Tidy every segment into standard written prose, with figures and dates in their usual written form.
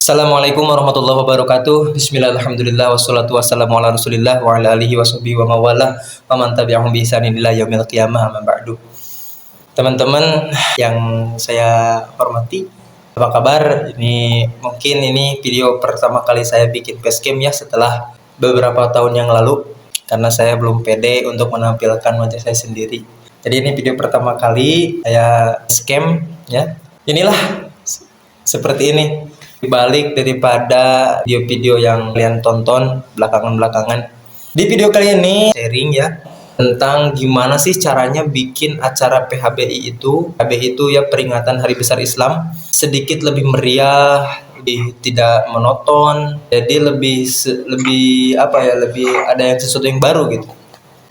Assalamualaikum warahmatullahi wabarakatuh. Bismillah, alhamdulillah, wassalatu wassalamu ala rasulillah wa ala alihi wa sahbihi wa mawala wa man tabi'ahum bi ihsanin ila yaumil qiyamah, amma ba'du. Teman-teman yang saya hormati, apa kabar? Mungkin ini video pertama kali saya bikin facecam ya, setelah beberapa tahun yang lalu, karena saya belum pede untuk menampilkan wajah saya sendiri. Jadi ini video pertama kali saya facecam ya. Inilah seperti ini, dibalik daripada video-video yang kalian tonton belakangan-belakangan. Di video kali ini sharing ya tentang gimana sih caranya bikin acara PHBI itu. PHBI itu ya peringatan Hari Besar Islam, sedikit lebih meriah, lebih tidak monoton, jadi lebih ada yang sesuatu yang baru gitu.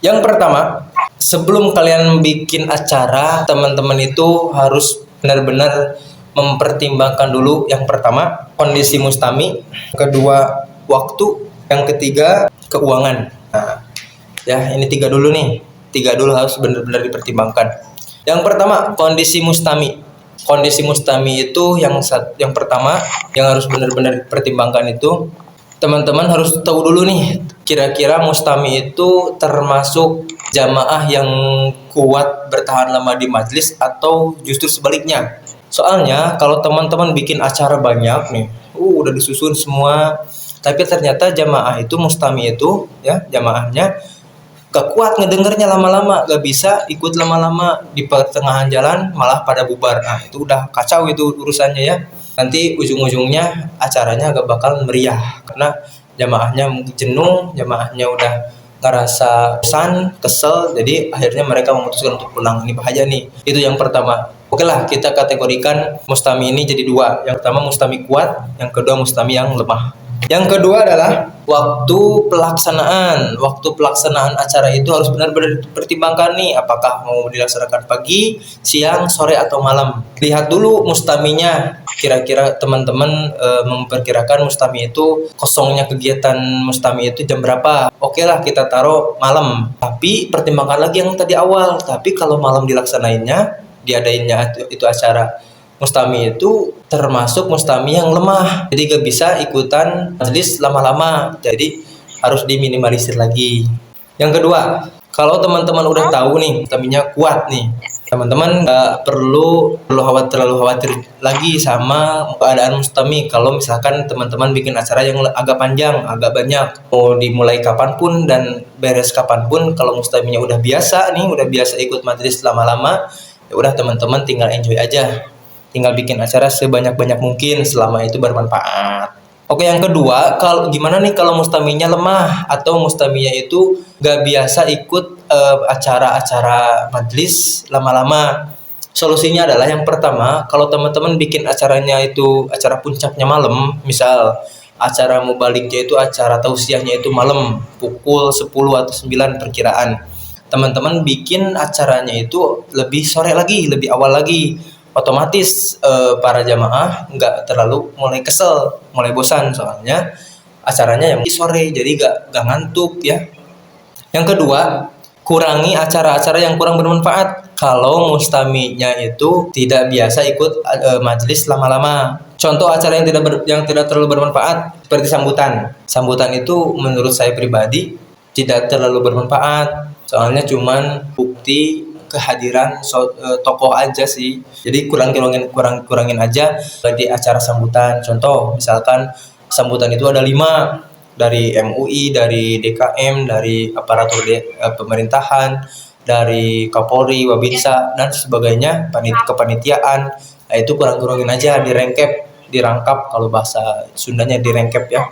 Yang pertama, sebelum kalian bikin acara, teman-teman itu harus benar-benar mempertimbangkan dulu. Yang pertama, kondisi mustami, kedua waktu, yang ketiga keuangan. Nah, ya ini tiga dulu harus benar-benar dipertimbangkan. Yang pertama, kondisi mustami. Kondisi mustami itu yang pertama yang harus benar-benar dipertimbangkan itu, teman-teman harus tahu dulu nih, kira-kira mustami itu termasuk jamaah yang kuat bertahan lama di majelis atau justru sebaliknya. Soalnya kalau teman-teman bikin acara banyak nih, udah disusun semua, tapi ternyata jamaah itu mustami itu ya, jamaahnya gak kuat ngedengernya lama-lama, gak bisa ikut lama-lama, di pertengahan jalan malah pada bubar. Nah itu udah kacau itu urusannya ya. Nanti ujung-ujungnya acaranya gak bakal meriah karena jamaahnya jenuh, jamaahnya udah ngerasa bosan, kesel, jadi akhirnya mereka memutuskan untuk pulang. Ini bahaya nih. Itu yang pertama. Oke lah, kita kategorikan mustami ini jadi dua. Yang pertama mustami kuat, yang kedua mustami yang lemah. Yang kedua adalah waktu pelaksanaan. Waktu pelaksanaan acara itu harus benar-benar dipertimbangkan nih, apakah mau dilaksanakan pagi, siang, sore, atau malam. Lihat dulu mustaminya. Kira-kira teman-teman memperkirakan mustami itu, kosongnya kegiatan mustami itu jam berapa. Oke lah, kita taruh malam. Tapi pertimbangkan lagi yang tadi awal. Tapi kalau malam diadainnya itu acara mustami itu termasuk mustami yang lemah, jadi gak bisa ikutan majelis lama-lama, jadi harus diminimalisir lagi. Yang kedua, kalau teman-teman udah tahu nih mustaminya kuat nih, teman-teman gak terlalu khawatir lagi sama keadaan mustami. Kalau misalkan teman-teman bikin acara yang agak panjang, agak banyak, mau dimulai kapanpun dan beres kapanpun, kalau mustaminya udah biasa ikut majelis lama-lama, ya udah teman-teman tinggal enjoy aja, tinggal bikin acara sebanyak-banyak mungkin selama itu bermanfaat. Oke, yang kedua, gimana nih kalau mustaminya lemah atau mustaminya itu gak biasa ikut acara-acara majelis lama-lama? Solusinya adalah yang pertama, kalau teman-teman bikin acaranya itu acara puncaknya malam, misal acara mubaliknya itu, acara tausiahnya itu malam pukul 10 atau 9 perkiraan, teman-teman bikin acaranya itu lebih sore lagi, lebih awal lagi, otomatis para jamaah nggak terlalu mulai kesel, mulai bosan, soalnya acaranya yang sore, jadi gak ngantuk ya. Yang kedua, kurangi acara-acara yang kurang bermanfaat. Kalau mustaminya itu tidak biasa ikut majelis lama-lama, contoh acara yang tidak terlalu bermanfaat seperti sambutan itu menurut saya pribadi tidak terlalu bermanfaat, soalnya cuman bukti kehadiran tokoh aja sih. Jadi kurangin aja di acara sambutan. Contoh misalkan sambutan itu ada 5, dari MUI, dari DKM, dari aparatur pemerintahan, dari Kapolri, Wabinsa, dan sebagainya, kepanitiaan. Nah itu kurangin aja, dirangkap, kalau bahasa Sundanya dirangkap ya.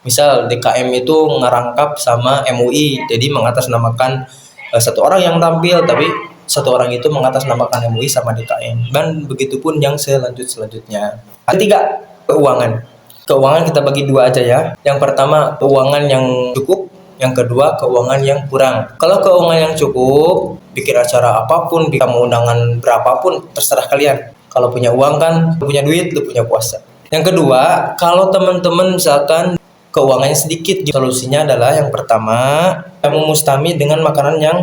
Misal DKM itu ngerangkap sama MUI, jadi mengatasnamakan satu orang yang tampil, tapi satu orang itu mengatasnamakan MUI sama DKM, dan begitupun yang selanjutnya. Ketiga, keuangan. Keuangan kita bagi dua aja ya. Yang pertama, keuangan yang cukup. Yang kedua, keuangan yang kurang. Kalau keuangan yang cukup, bikin acara apapun, bisa mau undangan berapapun, terserah kalian. Kalau punya uang kan, punya duit, lu punya kuasa. Yang kedua, kalau teman-teman misalkan keuangannya sedikit, solusinya adalah yang pertama, kamu mustami dengan makanan yang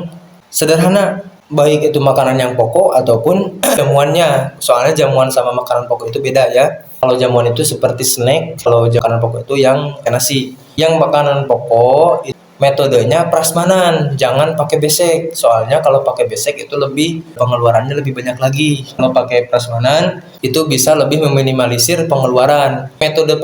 sederhana. baik itu makanan yang pokok ataupun jamuannya. Soalnya jamuan sama makanan pokok itu beda ya. Kalau jamuan itu seperti snack, kalau makanan pokok itu yang kayak nasi. Yang makanan pokok metodenya prasmanan, jangan pakai besek. Soalnya kalau pakai besek itu lebih pengeluarannya lebih banyak lagi. Kalau pakai prasmanan itu bisa lebih meminimalisir pengeluaran. Metode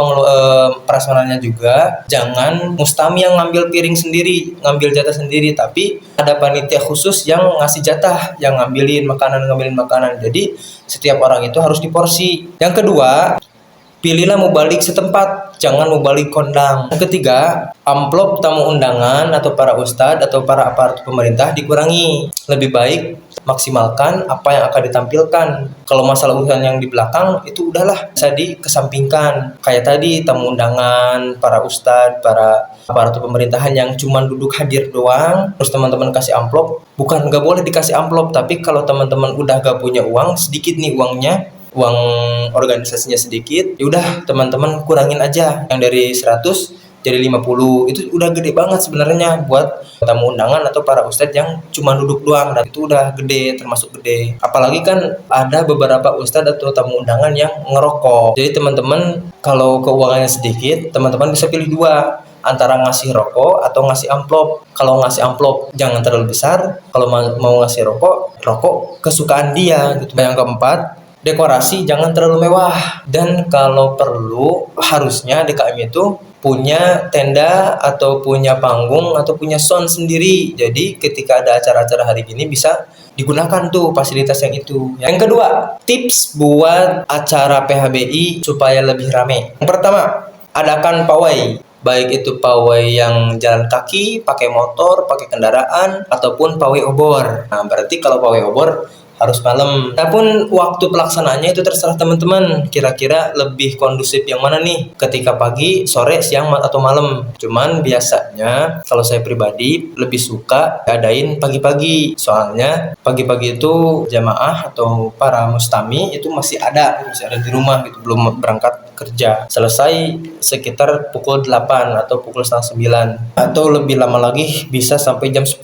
prasmanannya juga jangan mustami yang ngambil piring sendiri, ngambil jatah sendiri, tapi ada panitia khusus yang ngasih jatah, yang ngambilin makanan. Jadi setiap orang itu harus diporsi. Yang kedua, pilihlah mubalik setempat, jangan mubalik kondang. Yang ketiga, amplop tamu undangan atau para ustadz atau para aparat pemerintah dikurangi. Lebih baik maksimalkan apa yang akan ditampilkan. Kalau masalah urusan yang di belakang itu udahlah bisa dikesampingkan. Kayak tadi tamu undangan, para ustadz, para aparatur pemerintahan yang cuma duduk hadir doang, terus teman-teman kasih amplop. Bukan nggak boleh dikasih amplop, tapi kalau teman-teman udah gak punya uang, sedikit nih uangnya, uang organisasinya sedikit, ya udah teman-teman kurangin aja, yang dari 100 jadi 50. Itu udah gede banget sebenarnya buat tamu undangan atau para ustadz yang cuma duduk doang, dan itu udah gede, termasuk gede. Apalagi kan ada beberapa ustadz atau tamu undangan yang ngerokok. Jadi teman-teman kalau keuangannya sedikit, teman-teman bisa pilih dua, antara ngasih rokok atau ngasih amplop. Kalau ngasih amplop jangan terlalu besar, kalau mau ngasih rokok kesukaan dia gitu. Yang keempat, dekorasi jangan terlalu mewah, dan kalau perlu harusnya DKM itu punya tenda atau punya panggung atau punya sound sendiri. Jadi ketika ada acara-acara hari gini bisa digunakan tuh fasilitas yang itu. Yang kedua, tips buat acara PHBI supaya lebih rame. Yang pertama, adakan pawai. Baik itu pawai yang jalan kaki, pakai motor, pakai kendaraan, ataupun pawai obor. Nah, berarti kalau pawai obor harus malam. Adapun waktu pelaksanaannya itu terserah teman-teman. Kira-kira lebih kondusif yang mana nih? Ketika pagi, sore, siang, atau malam? Cuman biasanya kalau saya pribadi lebih suka adain pagi-pagi. Soalnya pagi-pagi itu jamaah atau para mustami itu masih ada di rumah gitu, belum berangkat kerja. Selesai sekitar pukul 8 atau pukul setengah 9, atau lebih lama lagi bisa sampai jam 10.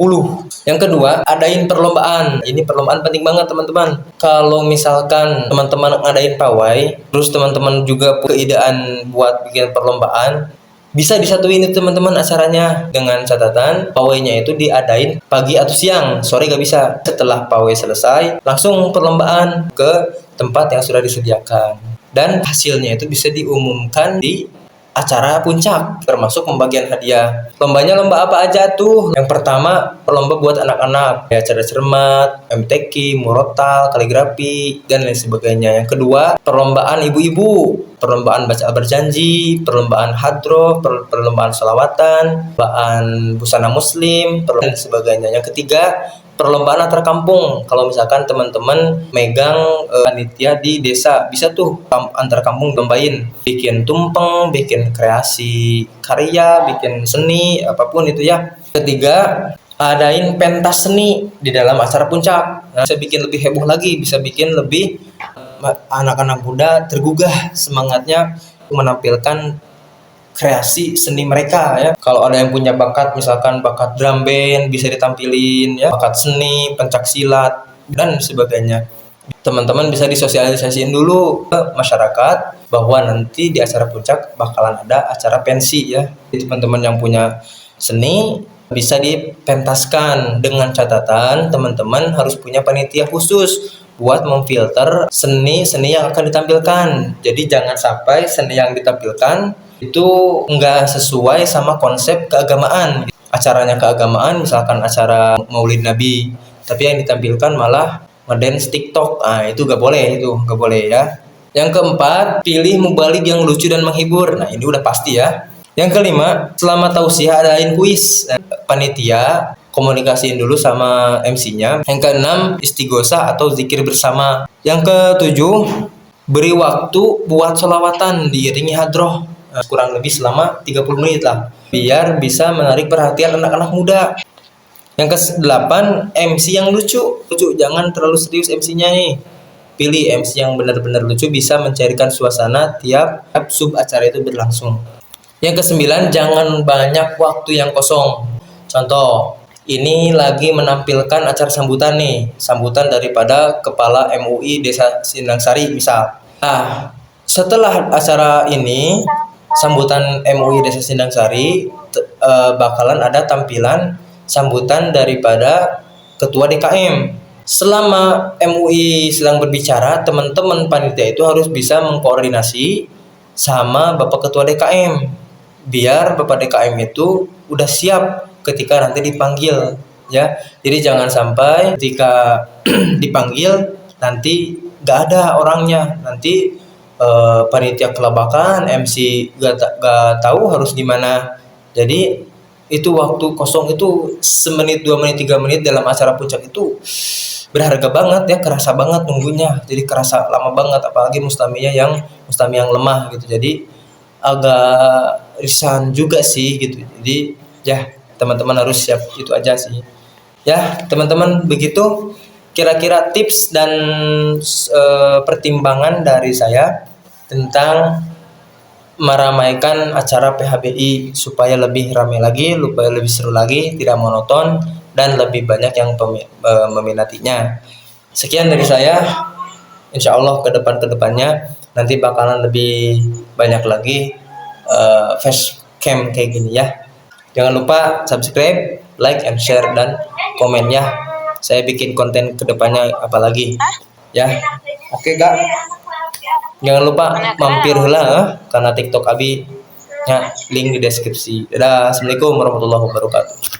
Yang kedua, adain perlombaan. Ini perlombaan penting banget teman-teman. Kalau misalkan teman-teman ngadain pawai, terus teman-teman juga keidean buat bikin perlombaan, bisa disatuin itu teman-teman acaranya, dengan catatan pawainya itu diadain pagi atau siang, sore gak bisa. Setelah pawai selesai, langsung perlombaan ke tempat yang sudah disediakan, dan hasilnya itu bisa diumumkan di acara puncak, termasuk pembagian hadiah. Lombanya lomba apa aja tuh? Yang pertama, lomba buat anak-anak, ya cerdas cermat, MTQ, murotal, kaligrafi, dan lain sebagainya. Yang kedua, perlombaan ibu-ibu, perlombaan baca berjanji, perlombaan hadroh, perlombaan sholawatan, perlombaan busana muslim, dan sebagainya. Yang ketiga, perlombaan antar kampung. Kalau misalkan teman-teman megang panitia di desa, bisa tuh antar kampung lombain, bikin tumpeng, bikin kreasi karya, bikin seni, apapun itu ya. Ketiga, adain pentas seni di dalam acara puncak. Nah, bisa bikin lebih heboh lagi, bisa bikin lebih anak-anak muda tergugah semangatnya menampilkan kreasi seni mereka ya. Kalau ada yang punya bakat, misalkan bakat drum band, bisa ditampilin ya, bakat seni, pencak silat, dan sebagainya. Teman-teman bisa disosialisasiin dulu ke masyarakat bahwa nanti di acara puncak bakalan ada acara pensi ya. Jadi teman-teman yang punya seni bisa dipentaskan, dengan catatan teman-teman harus punya panitia khusus buat memfilter seni-seni yang akan ditampilkan. Jadi jangan sampai seni yang ditampilkan itu nggak sesuai sama konsep keagamaan. Acaranya keagamaan, misalkan acara Maulid Nabi, tapi yang ditampilkan malah ngedance TikTok. Nah, itu nggak boleh ya. Yang keempat, pilih mubalik yang lucu dan menghibur. Nah, ini udah pasti ya. Yang kelima, selama tausiah adain kuis. Nah, panitia komunikasiin dulu sama MC-nya. Yang keenam, istighosah atau zikir bersama. Yang ketujuh, beri waktu buat sholawatan diiringi hadroh. Kurang lebih selama 30 menit lah, biar bisa menarik perhatian anak-anak muda. Yang ke-8, MC yang lucu, jangan terlalu serius MC-nya nih. Pilih MC yang benar-benar lucu, bisa mencairkan suasana tiap sub acara itu berlangsung. Yang ke-9, jangan banyak waktu yang kosong. Contoh, ini lagi menampilkan acara sambutan nih, sambutan daripada Kepala MUI Desa Sindang Sari misal. Nah, setelah acara ini, sambutan MUI Desa Sindang Sari, bakalan ada tampilan sambutan daripada Ketua DKM. Selama MUI sedang berbicara, teman-teman panitia itu harus bisa mengkoordinasi sama Bapak Ketua DKM, biar Bapak DKM itu udah siap ketika nanti dipanggil, ya. Jadi jangan sampai ketika dipanggil nanti gak ada orangnya, nanti panitia kelabakan, MC gak tahu harus gimana. Jadi itu waktu kosong itu semenit, 2 menit, 3 menit dalam acara puncak itu berharga banget ya, kerasa banget nunggunya, jadi kerasa lama banget, apalagi Mustami yang lemah gitu. Jadi agak riskan juga sih gitu. Jadi ya teman-teman harus siap, itu aja sih ya teman-teman. Begitu kira-kira tips dan pertimbangan dari saya tentang meramaikan acara PHBI supaya lebih ramai lagi, supaya lebih seru lagi, tidak monoton, dan lebih banyak yang meminatinya. Sekian dari saya. Insya Allah kedepannya nanti bakalan lebih banyak lagi facecam kayak gini ya. Jangan lupa subscribe, like, and share, dan komen ya. Saya bikin konten kedepannya apalagi ya. Oke Kak, jangan lupa mampir heula karena TikTok Abi nya link di deskripsi. Dadah, assalamualaikum warahmatullahi wabarakatuh.